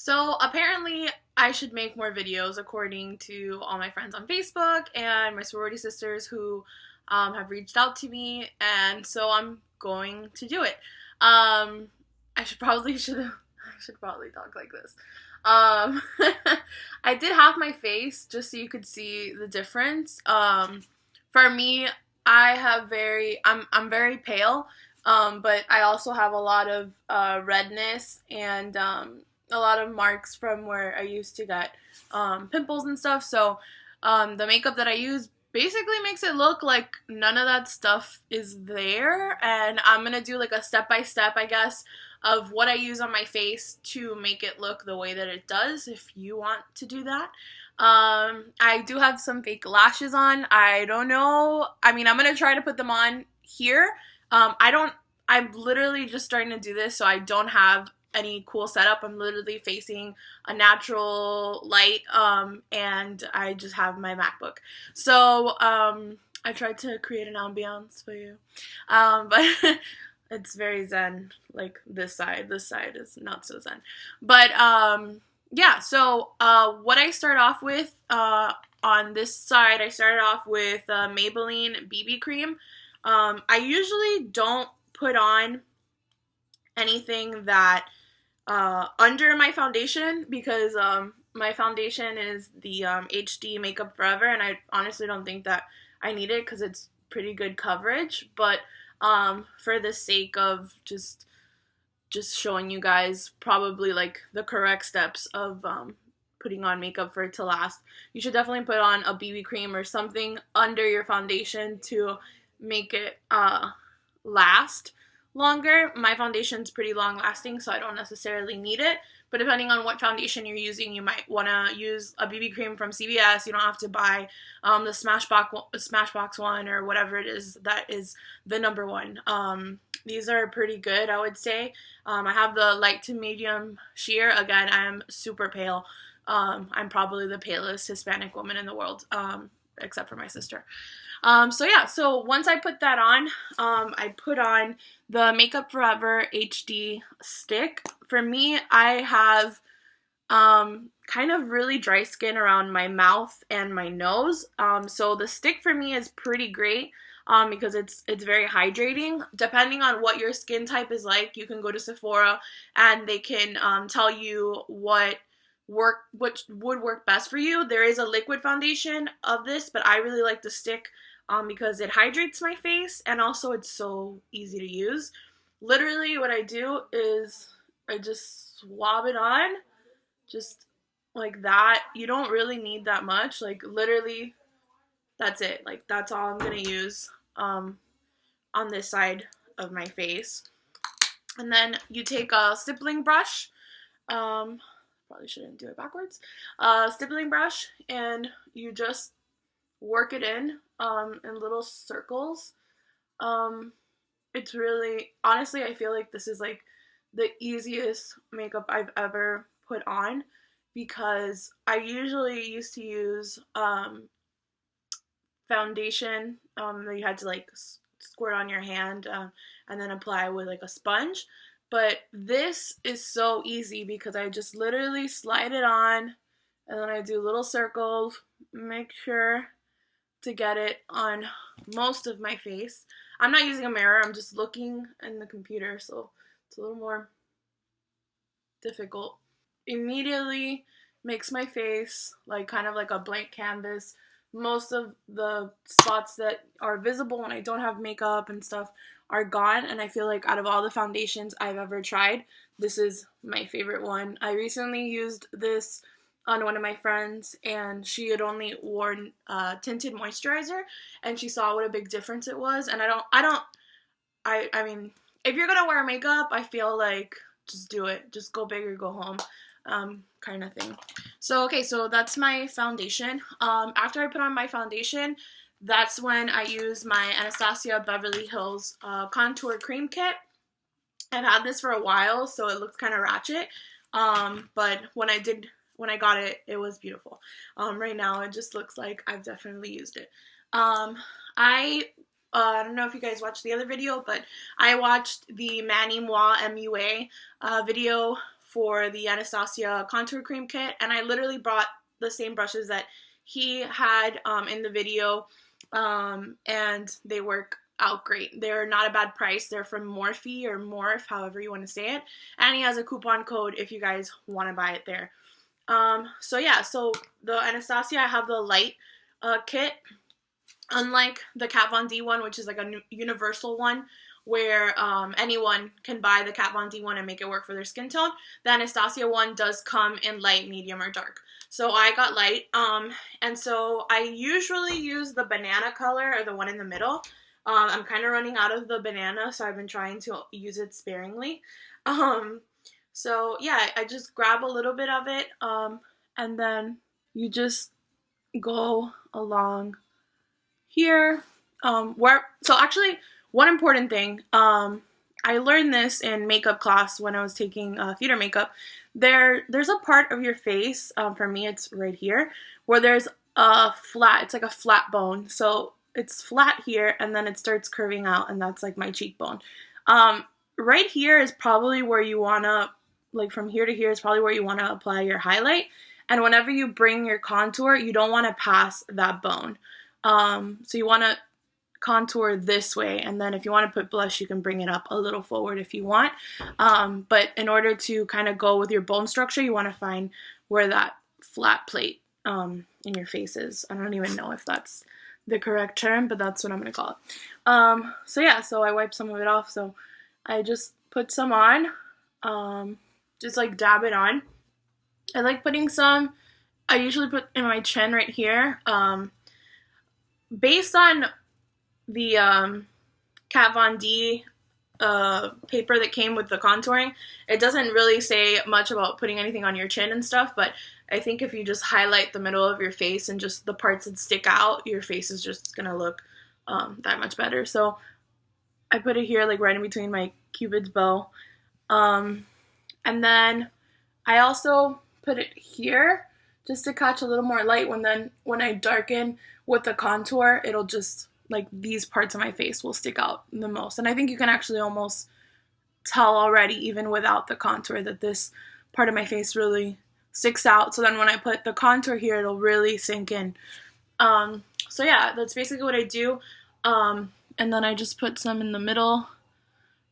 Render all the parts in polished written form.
So apparently I should make more videos according to all my friends on Facebook and my sorority sisters who have reached out to me, and so I'm going to do it. I should probably talk like this. Um, I did half my face just so you could see the difference. For me, I'm very pale, but I also have a lot of redness and a lot of marks from where I used to get pimples and stuff. So the makeup that I use basically makes it look like none of that stuff is there. And I'm going to do like a step by step, I guess, of what I use on my face to make it look the way that it does if you want to do that. I do have some fake lashes on. I don't know. I mean, I'm going to try to put them on here. I'm literally just starting to do this, so I don't have any cool setup. I'm literally facing a natural light, and I just have my MacBook. So, I tried to create an ambiance for you. But it's very zen, like this side. This side is not so zen. But, yeah, so, what I start off with, on this side, I started off with Maybelline BB cream. I usually don't put on anything that under my foundation because my foundation is the HD Makeup Forever, and I honestly don't think that I need it because it's pretty good coverage. But for the sake of just showing you guys probably like the correct steps of putting on makeup for it to last, you should definitely put on a BB cream or something under your foundation to make it last longer. My foundation's pretty long lasting, so I don't necessarily need it. But depending on what foundation you're using, you might want to use a BB cream from CVS. You don't have to buy the Smashbox one or whatever it is that is the number one. These are pretty good, I would say. I have the light to medium sheer. Again, I'm super pale. I'm probably the palest Hispanic woman in the world, except for my sister. So yeah, so once I put that on, I put on the Makeup Forever HD stick. For me, I have kind of really dry skin around my mouth and my nose. So the stick for me is pretty great because it's very hydrating. Depending on what your skin type is like, you can go to Sephora and they can tell you what would work best for you. There is a liquid foundation of this, but I really like the stick because it hydrates my face and also it's so easy to use. Literally what I do is I just swab it on just like that. You don't really need that much. Like literally that's it. Like that's all I'm gonna use on this side of my face. And then you take a stippling brush. Probably shouldn't do it backwards. Stippling brush, and you just work it in little circles. It's really, honestly, I feel like this is like the easiest makeup I've ever put on because I usually used to use foundation that you had to like squirt on your hand and then apply with like a sponge. But this is so easy because I just literally slide it on and then I do little circles, make sure to get it on most of my face. I'm not using a mirror, I'm just looking in the computer, so it's a little more difficult. Immediately makes my face like kind of like a blank canvas. Most of the spots that are visible when I don't have makeup and stuff are gone, and I feel like out of all the foundations I've ever tried, this is my favorite one. I recently used this on one of my friends, and she had only worn tinted moisturizer, and she saw what a big difference it was. And I mean, if you're gonna wear makeup, I feel like just do it. Just go big or go home, kind of thing. So, okay, so that's my foundation. After I put on my foundation, that's when I use my Anastasia Beverly Hills Contour Cream Kit. I've had this for a while, so it looks kind of ratchet, but when I got it, it was beautiful. Right now, it just looks like I've definitely used it. I don't know if you guys watched the other video, but I watched the Manny Moi MUA video for the Anastasia contour cream kit, and I literally brought the same brushes that he had in the video, and they work out great. They're not a bad price. They're from Morphe or Morph, however you want to say it, and he has a coupon code if you guys want to buy it there. So yeah, so the Anastasia, I have the light kit. Unlike the Kat Von D one, which is like a universal one, where anyone can buy the Kat Von D one and make it work for their skin tone, the Anastasia one does come in light, medium, or dark. So I got light, and so I usually use the banana color or the one in the middle. I'm kind of running out of the banana, so I've been trying to use it sparingly. So yeah, I just grab a little bit of it, and then you just go along here, so actually, one important thing, I learned this in makeup class when I was taking theater makeup. There's a part of your face, for me it's right here, where there's it's like a flat bone. So it's flat here, and then it starts curving out, and that's like my cheekbone. Right here is probably where you wanna, like from here to here is probably where you wanna apply your highlight. And whenever you bring your contour, you don't wanna pass that bone. So you want to contour this way, and then if you want to put blush, you can bring it up a little forward if you want. But in order to kind of go with your bone structure, you want to find where that flat plate in your face is. I don't even know if that's the correct term, but that's what I'm going to call it. So yeah, so I wiped some of it off. So I just put some on, just like dab it on. I like putting some, I usually put in my chin right here. Based on the Kat Von D paper that came with the contouring, it doesn't really say much about putting anything on your chin and stuff, but I think if you just highlight the middle of your face and just the parts that stick out, your face is just going to look that much better. So I put it here, like right in between my Cupid's bow. And then I also put it here just to catch a little more light. When I darken with the contour, it'll just, like, these parts of my face will stick out the most. And I think you can actually almost tell already, even without the contour, that this part of my face really sticks out. So then when I put the contour here, it'll really sink in. So yeah, that's basically what I do. And then I just put some in the middle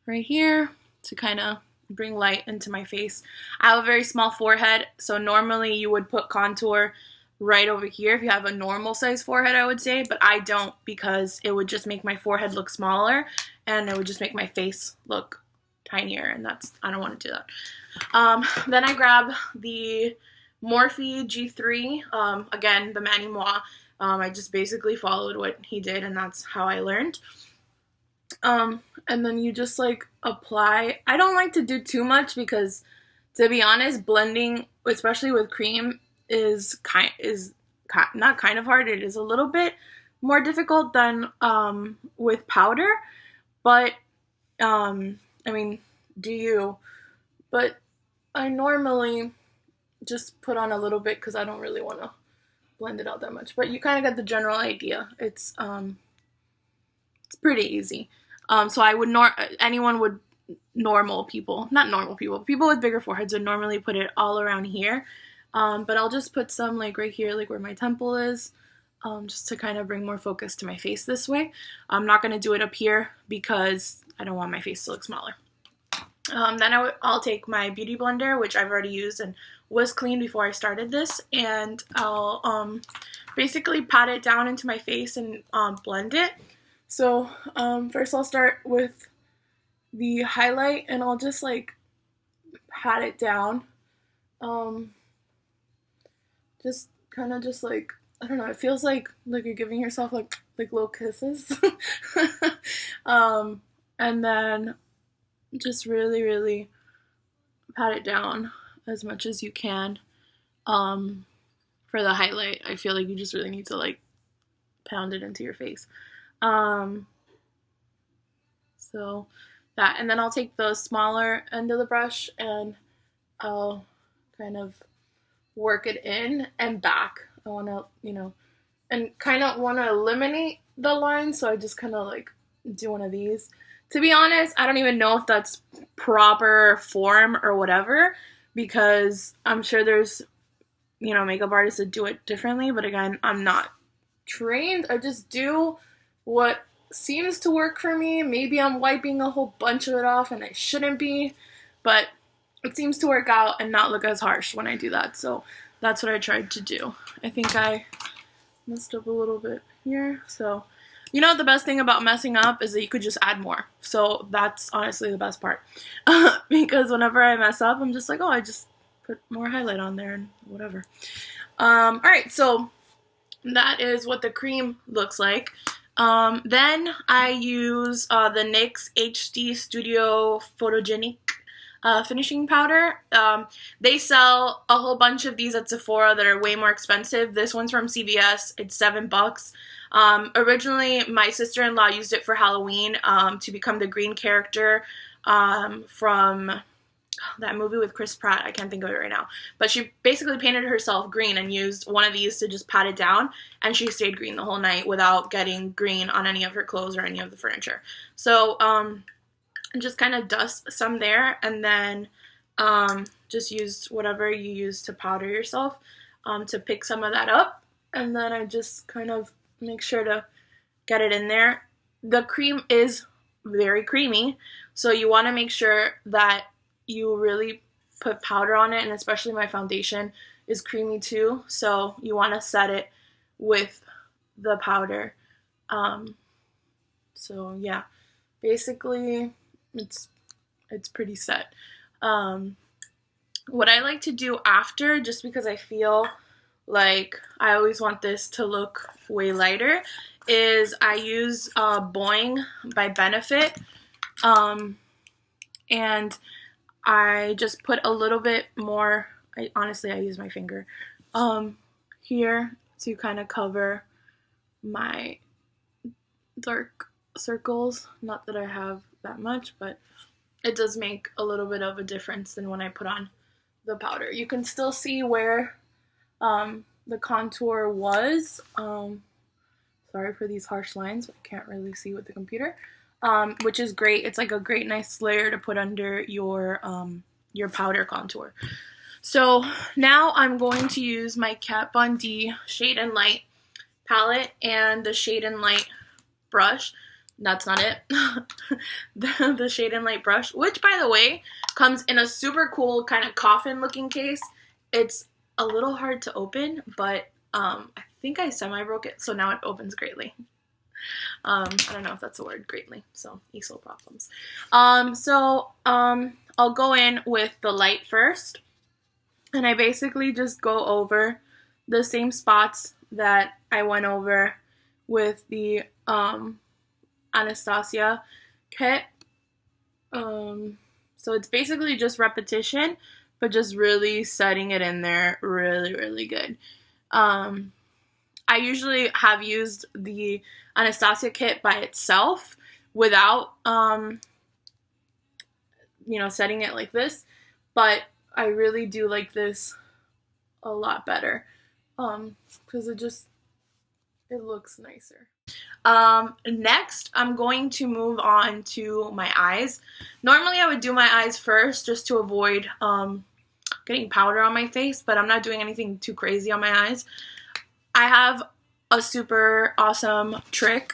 right here to kind of bring light into my face. I have a very small forehead, so normally you would put contour right over here if you have a normal size forehead, I would say, but I don't, because it would just make my forehead look smaller and it would just make my face look tinier, and I don't want to do that. Then I grab the Morphe G3, again, the Mani Moi. I just basically followed what he did, and that's how I learned. And then you just like apply. I don't like to do too much because, to be honest, blending, especially with cream, is not kind of hard. It is a little bit more difficult than with powder. But I mean, do you? But I normally just put on a little bit because I don't really want to blend it out that much. But you kind of get the general idea. It's pretty easy. So I would people with bigger foreheads would normally put it all around here. But I'll just put some like right here, like where my temple is, just to kind of bring more focus to my face this way. I'm not going to do it up here because I don't want my face to look smaller. Then I'll take my beauty blender, which I've already used and was clean before I started this, and I'll basically pat it down into my face and blend it. So first I'll start with the highlight, and I'll just like pat it down. Just kind of just like, I don't know, it feels like you're giving yourself like little kisses. And then just really, really pat it down as much as you can. For the highlight, I feel like you just really need to like pound it into your face. So that, and then I'll take the smaller end of the brush and I'll kind of work it in and back. I want to, and kind of want to eliminate the line, so I just kind of like do one of these. To be honest, I don't even know if that's proper form or whatever, because I'm sure there's, you know, makeup artists that do it differently, but again, I'm not trained. I just do what seems to work for me. Maybe I'm wiping a whole bunch of it off and I shouldn't be, but it seems to work out and not look as harsh when I do that. So that's what I tried to do. I think I messed up a little bit here. So, you know, the best thing about messing up is that you could just add more. So that's honestly the best part. Because whenever I mess up, I'm just like, oh, I just put more highlight on there and whatever. Alright, so that is what the cream looks like. Then I use the NYX HD Studio Photogenic finishing powder. They sell a whole bunch of these at Sephora that are way more expensive. This one's from CVS. It's $7. Originally, my sister-in-law used it for Halloween to become the green character from that movie with Chris Pratt. I can't think of it right now. But she basically painted herself green and used one of these to just pat it down, and she stayed green the whole night without getting green on any of her clothes or any of the furniture. So, just kind of dust some there, and then just use whatever you use to powder yourself to pick some of that up, and then I just kind of make sure to get it in there. The cream is very creamy, so you want to make sure that you really put powder on it, and especially my foundation is creamy too, so you want to set it with the powder. So yeah, basically it's pretty set. What I like to do after, just because I feel like I always want this to look way lighter, is I use Boing by Benefit, and I just put a little bit more, honestly I use my finger, here to kind of cover my dark circles. Not that I have that much, but it does make a little bit of a difference than when I put on the powder. You can still see where the contour was. Sorry for these harsh lines, I can't really see with the computer. Which is great. It's like a great nice layer to put under your powder contour. So now I'm going to use my Kat Von D Shade and Light palette and the Shade and Light brush. That's not it. the Shade and Light brush, which by the way comes in a super cool kind of coffin looking case. It's a little hard to open, but I think I semi-broke it, so now it opens greatly. I don't know if that's a word, greatly, so easel problems. I'll go in with the light first, and I basically just go over the same spots that I went over with the Anastasia kit. So it's basically just repetition, but just really setting it in there really, really good. I usually have used the Anastasia kit by itself without, setting it like this, but I really do like this a lot better, because it looks nicer. Next, I'm going to move on to my eyes. Normally I would do my eyes first just to avoid getting powder on my face, but I'm not doing anything too crazy on my eyes. I have a super awesome trick.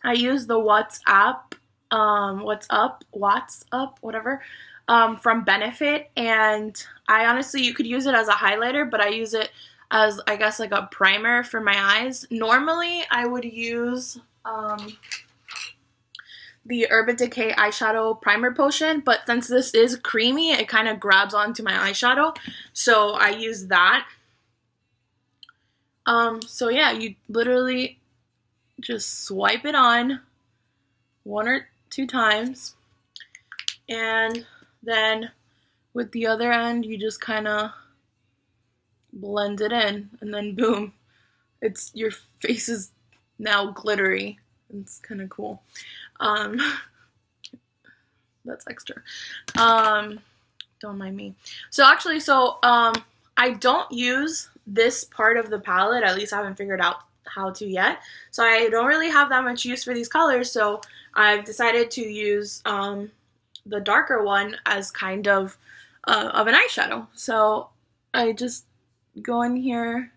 I use the What's Up, whatever, from Benefit, and I honestly, you could use it as a highlighter, but I use it as, I guess, like a primer for my eyes. Normally, I would use the Urban Decay eyeshadow primer potion, but since this is creamy, it kind of grabs onto my eyeshadow, so I use that. So yeah, you literally just swipe it on 1 or 2 times, and then with the other end, you just kind of blend it in, and then boom, your face is now glittery. It's kind of cool. That's extra. Don't mind me. So actually, I don't use this part of the palette, at least I haven't figured out how to yet. So I don't really have that much use for these colors, so I've decided to use the darker one as kind of of an eyeshadow. So I just go in here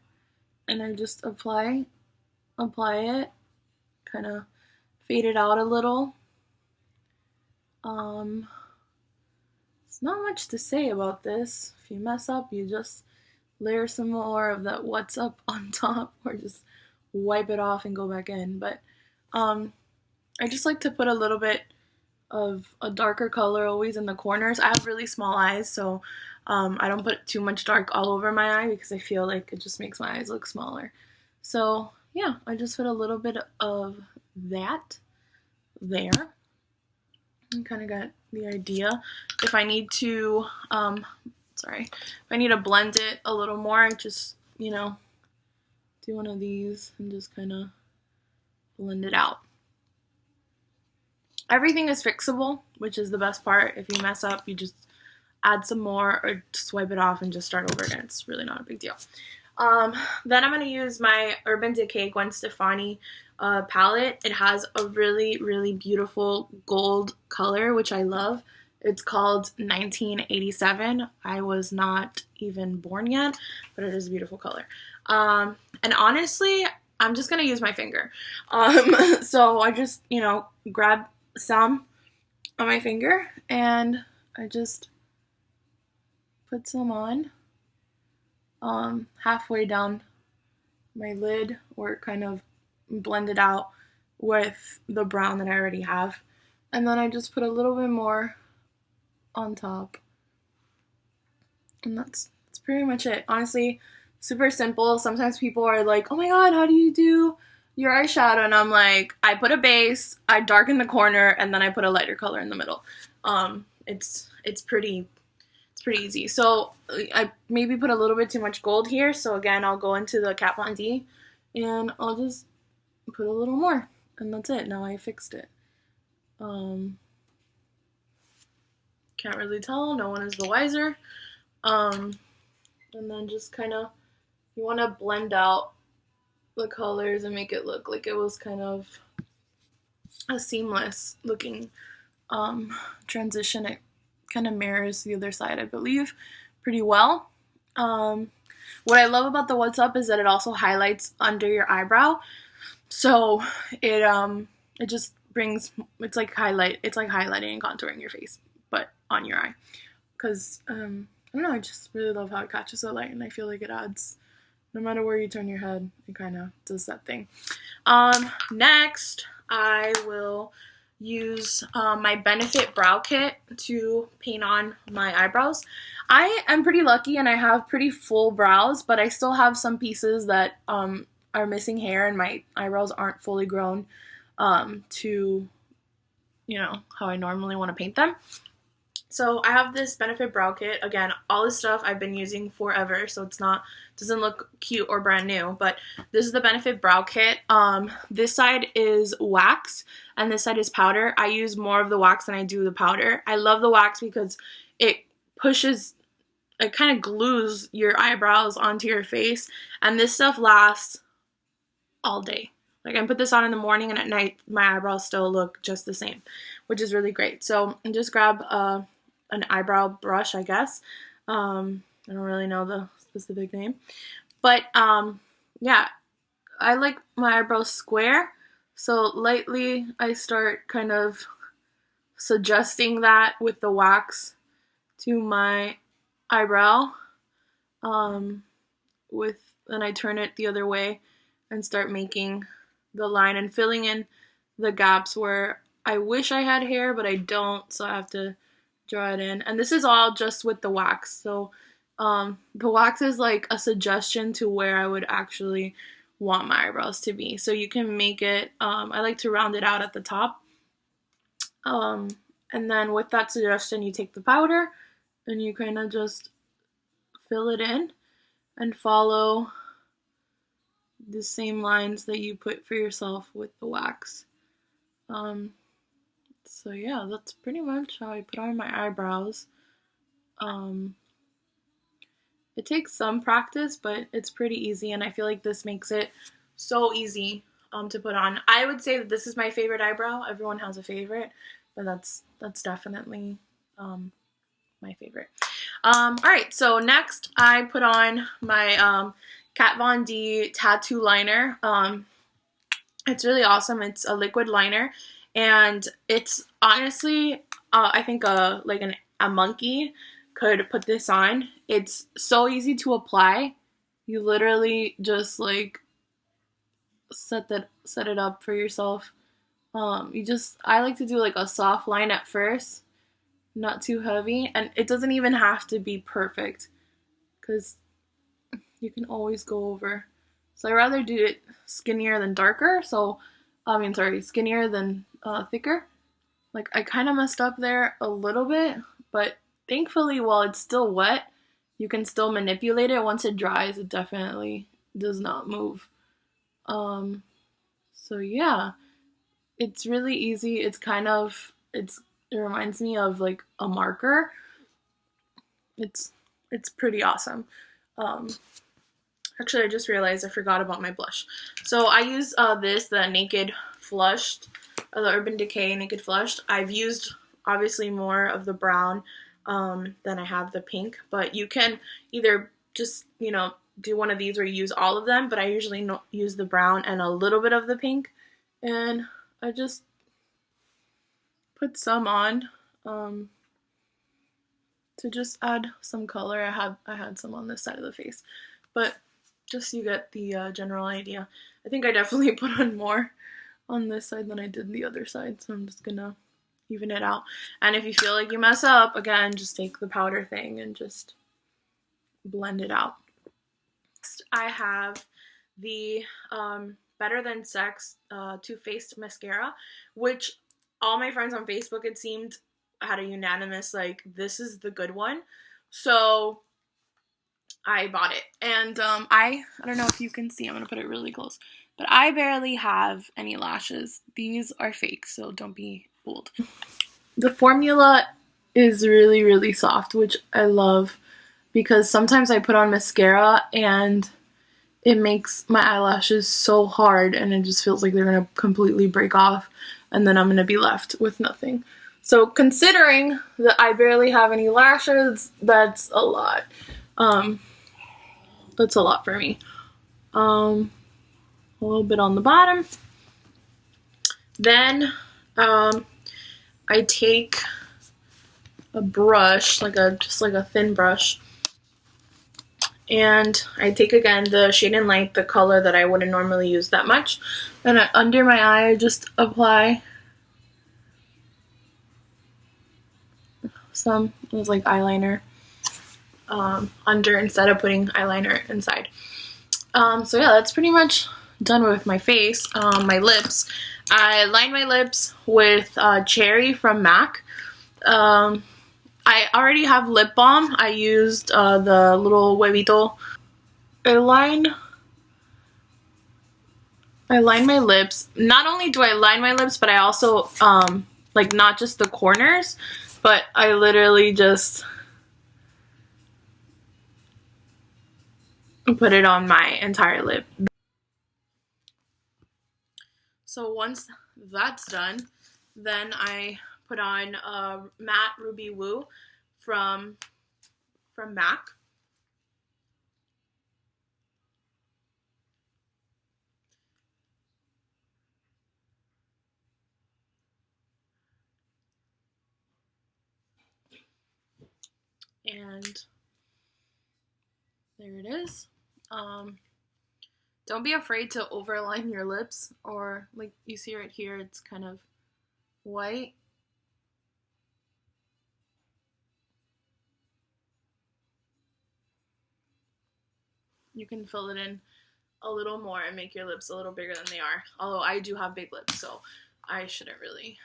and I just apply it, kind of fade it out a little. It's not much to say about this. If you mess up, you just layer some more of that what's up on top, or just wipe it off and go back in. But I just like to put a little bit of a darker color always in the corners. I have really small eyes, so I don't put too much dark all over my eye because I feel like it just makes my eyes look smaller. So yeah, I just put a little bit of that there. I kind of got the idea. If I need to, if I need to blend it a little more, I just, do one of these and just kind of blend it out. Everything is fixable, which is the best part. If you mess up, you just add some more or just wipe it off and just start over again. It's really not a big deal. Then I'm going to use my Urban Decay Gwen Stefani palette. It has a really, really beautiful gold color, which I love. It's called 1987. I was not even born yet, but it is a beautiful color. And honestly, I'm just going to use my finger. So I just, grab some on my finger and I just put some on halfway down my lid, or kind of blend it out with the brown that I already have. And then I just put a little bit more on top. And that's pretty much it. Honestly, super simple. Sometimes people are like, oh my god, how do you do your eyeshadow? And I'm like, I put a base, I darken the corner, and then I put a lighter color in the middle. It's pretty easy. So I maybe put a little bit too much gold here. So again, I'll go into the Kat Von D and I'll just put a little more. And that's it. Now I fixed it. Can't really tell. No one is the wiser. And then just kind of, you want to blend out the colors and make it look like it was kind of a seamless looking transition. It kind of mirrors the other side, I believe, pretty well. What I love about the What's Up is that it also highlights under your eyebrow. So it just brings, it's like highlighting and contouring your face, but on your eye. Because I don't know, I just really love how it catches the light, and I feel like it adds, no matter where you turn your head, it kind of does that thing. Next, I will use my Benefit Brow Kit to paint on my eyebrows. I am pretty lucky and I have pretty full brows, but I still have some pieces that are missing hair and my eyebrows aren't fully grown to, how I normally want to paint them. So I have this Benefit Brow Kit. Again, all this stuff I've been using forever, so doesn't look cute or brand new, but this is the Benefit Brow Kit. This side is wax and this side is powder. I use more of the wax than I do the powder. I love the wax because it kind of glues your eyebrows onto your face, and this stuff lasts all day. Like, I put this on in the morning and at night my eyebrows still look just the same, which is really great. So just grab an eyebrow brush, I guess. I don't really know the specific name. But yeah, I like my eyebrows square. So lightly I start kind of suggesting that with the wax to my eyebrow. Then I turn it the other way and start making the line and filling in the gaps where I wish I had hair, but I don't, so I have to draw it in. And this is all just with the wax. So the wax is like a suggestion to where I would actually want my eyebrows to be. So you can make it, I like to round it out at the top. And then with that suggestion, you take the powder and you kind of just fill it in and follow the same lines that you put for yourself with the wax. So yeah, that's pretty much how I put on my eyebrows. It takes some practice, but it's pretty easy, and I feel like this makes it so easy to put on. I would say that this is my favorite eyebrow. Everyone has a favorite, but that's definitely my favorite. Alright, so next I put on my Kat Von D tattoo liner. It's really awesome. It's a liquid liner, and it's honestly, I think a monkey could put this on. It's so easy to apply. You literally just like set it up for yourself. I like to do like a soft line at first, not too heavy, and it doesn't even have to be perfect because you can always go over. So I rather do it skinnier than darker. So, skinnier than thicker. Like I kind of messed up there a little bit, but thankfully while it's still wet, you can still manipulate it. Once it dries, it definitely does not move. So yeah, it's really easy. It reminds me of like a marker. It's pretty awesome. Actually, I just realized I forgot about my blush. So I use the Naked Flushed, the Urban Decay Naked Flushed. I've used obviously more of the brown than I have the pink, but you can either just, do one of these or use all of them, but I usually use the brown and a little bit of the pink, and I just put some on to just add some color. I had some on this side of the face, but just so you get the general idea. I think I definitely put on more on this side than I did the other side, so I'm just gonna even it out. And if you feel like you mess up, again, just take the powder thing and just blend it out. Next, I have the Better Than Sex Too Faced mascara, which all my friends on Facebook, it seemed, had a unanimous, like, this is the good one. So I bought it, and I don't know if you can see, I'm going to put it really close, but I barely have any lashes. These are fake, so don't be fooled. The formula is really, really soft, which I love, because sometimes I put on mascara and it makes my eyelashes so hard, and it just feels like they're going to completely break off, and then I'm going to be left with nothing. So considering that I barely have any lashes, that's a lot. That's a lot for me. A little bit on the bottom. Then I take a brush, just like a thin brush, and I take again the Shade and Light, the color that I wouldn't normally use that much, and under my eye I just apply some, it was like eyeliner under instead of putting eyeliner inside. So yeah, that's pretty much done with my face. My lips, I lined my lips with Cherry from MAC. I already have lip balm. I used the little huevito. I line my lips. Not only do I line my lips, but I also like not just the corners, but I literally just put it on my entire lip. So once that's done, then I put on Matte Ruby Woo from MAC. And there it is. Don't be afraid to overline your lips, or like you see right here, it's kind of white. You can fill it in a little more and make your lips a little bigger than they are. Although I do have big lips, so I shouldn't really,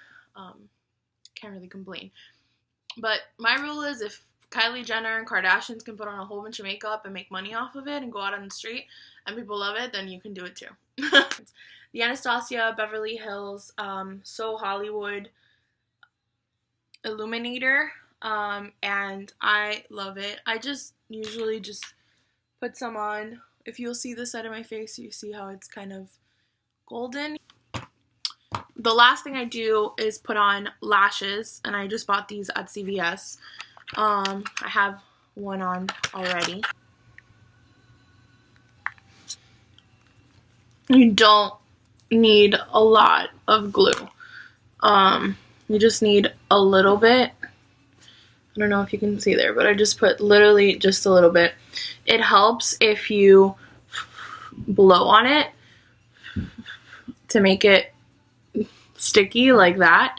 can't really complain. But my rule is, if Kylie Jenner and Kardashians can put on a whole bunch of makeup and make money off of it and go out on the street and people love it, then you can do it too. The Anastasia Beverly Hills So Hollywood Illuminator, and I love it. I just usually just put some on. If you'll see the side of my face, you see how it's kind of golden. The last thing I do is put on lashes, and I just bought these at CVS. I have one on already. You don't need a lot of glue. You just need a little bit. I don't know if you can see there, but I just put literally just a little bit. It helps if you blow on it to make it sticky like that.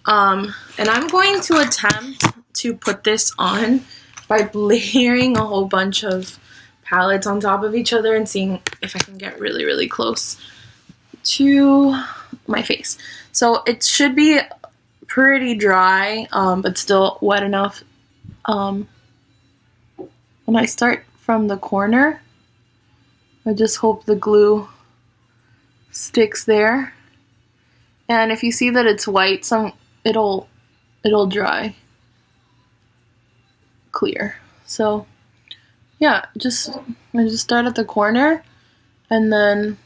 And I'm going to attempt to put this on by layering a whole bunch of palettes on top of each other and seeing if I can get really, really close to my face. So it should be pretty dry, but still wet enough. When I start from the corner, I just hope the glue sticks there. And if you see that it's white, it'll dry clear. So yeah, I just start at the corner, and then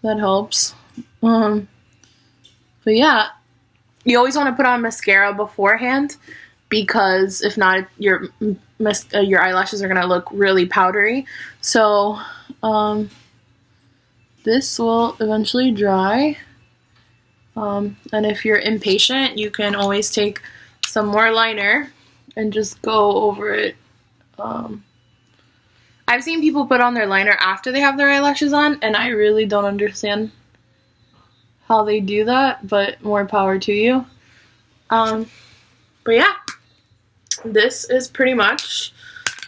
that helps. But yeah, you always want to put on mascara beforehand, because if not, your eyelashes are gonna look really powdery. So this will eventually dry. And if you're impatient, you can always take some more liner and just go over it. I've seen people put on their liner after they have their eyelashes on, and I really don't understand how they do that, but more power to you. But yeah, this is pretty much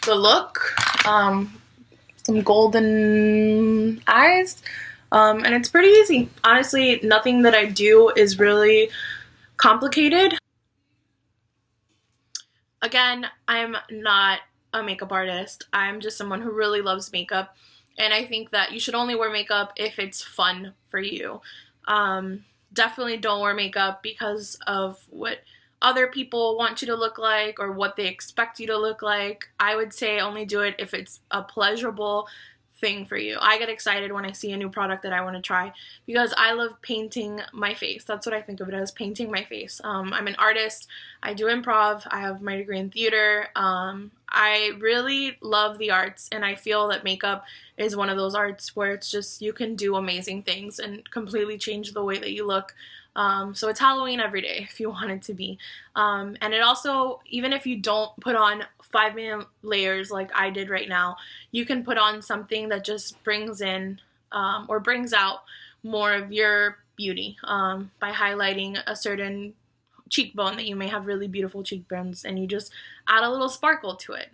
the look. Some golden eyes, and it's pretty easy. Honestly, nothing that I do is really complicated. Again, I'm not a makeup artist. I'm just someone who really loves makeup, and I think that you should only wear makeup if it's fun for you. Definitely don't wear makeup because of what other people want you to look like or what they expect you to look like. I would say only do it if it's a pleasurable thing for you. I get excited when I see a new product that I want to try because I love painting my face. That's what I think of it as, painting my face. I'm an artist. I do improv. I have my degree in theater. I really love the arts, and I feel that makeup is one of those arts where it's just, you can do amazing things and completely change the way that you look. So it's Halloween every day if you want it to be. And it also, even if you don't put on 5 million layers like I did right now, you can put on something that just brings in or brings out more of your beauty by highlighting a certain cheekbone that you may have really beautiful cheekbones, and you just add a little sparkle to it.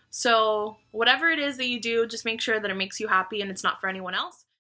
So whatever it is that you do, just make sure that it makes you happy and it's not for anyone else.